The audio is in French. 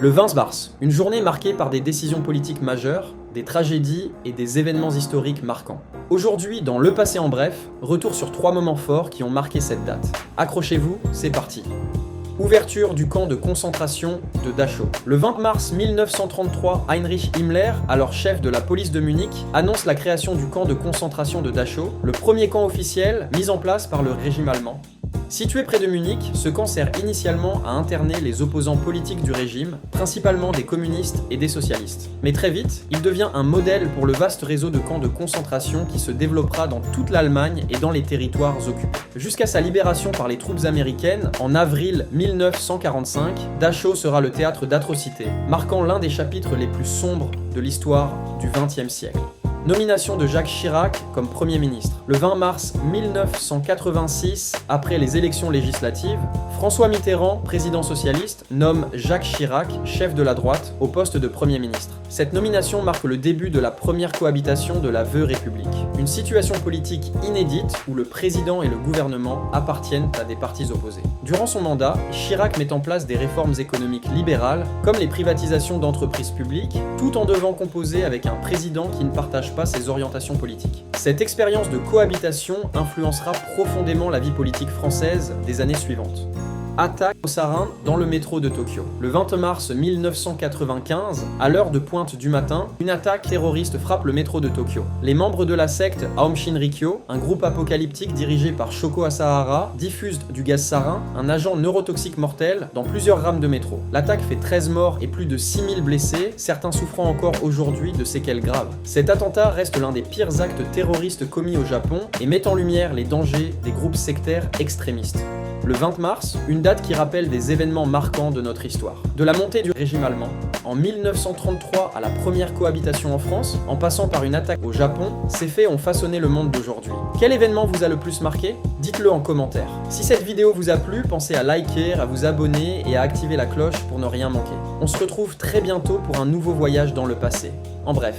Le 20 mars, une journée marquée par des décisions politiques majeures, des tragédies et des événements historiques marquants. Aujourd'hui, dans Le Passé en bref, retour sur 3 moments forts qui ont marqué cette date. Accrochez-vous, c'est parti. Ouverture du camp de concentration de Dachau. Le 20 mars 1933, Heinrich Himmler, alors chef de la police de Munich, annonce la création du camp de concentration de Dachau, le premier camp officiel mis en place par le régime allemand. Situé près de Munich, ce camp sert initialement à interner les opposants politiques du régime, principalement des communistes et des socialistes. Mais très vite, il devient un modèle pour le vaste réseau de camps de concentration qui se développera dans toute l'Allemagne et dans les territoires occupés. Jusqu'à sa libération par les troupes américaines en avril 1945, Dachau sera le théâtre d'atrocités, marquant l'un des chapitres les plus sombres de l'histoire du XXe siècle. Nomination de Jacques Chirac comme Premier ministre. Le 20 mars 1986, après les élections législatives, François Mitterrand, président socialiste, nomme Jacques Chirac, chef de la droite, au poste de Premier ministre. Cette nomination marque le début de la première cohabitation de la Veuve République. Une situation politique inédite où le président et le gouvernement appartiennent à des partis opposés. Durant son mandat, Chirac met en place des réformes économiques libérales, comme les privatisations d'entreprises publiques, tout en devant composer avec un président qui ne partage pas ses orientations politiques. Cette expérience de cohabitation influencera profondément la vie politique française des années suivantes. Attaque au sarin dans le métro de Tokyo. Le 20 mars 1995, à l'heure de pointe du matin, une attaque terroriste frappe le métro de Tokyo. Les membres de la secte Aum Shinrikyo, un groupe apocalyptique dirigé par Shoko Asahara, diffusent du gaz sarin, un agent neurotoxique mortel, dans plusieurs rames de métro. L'attaque fait 13 morts et plus de 6000 blessés, certains souffrant encore aujourd'hui de séquelles graves. Cet attentat reste l'un des pires actes terroristes commis au Japon et met en lumière les dangers des groupes sectaires extrémistes. Le 20 mars, une date qui rappelle des événements marquants de notre histoire. De la montée du régime allemand, en 1933 à la première cohabitation en France, en passant par une attaque au Japon, ces faits ont façonné le monde d'aujourd'hui. Quel événement vous a le plus marqué ? Dites-le en commentaire. Si cette vidéo vous a plu, pensez à liker, à vous abonner et à activer la cloche pour ne rien manquer. On se retrouve très bientôt pour un nouveau voyage dans le passé. En bref.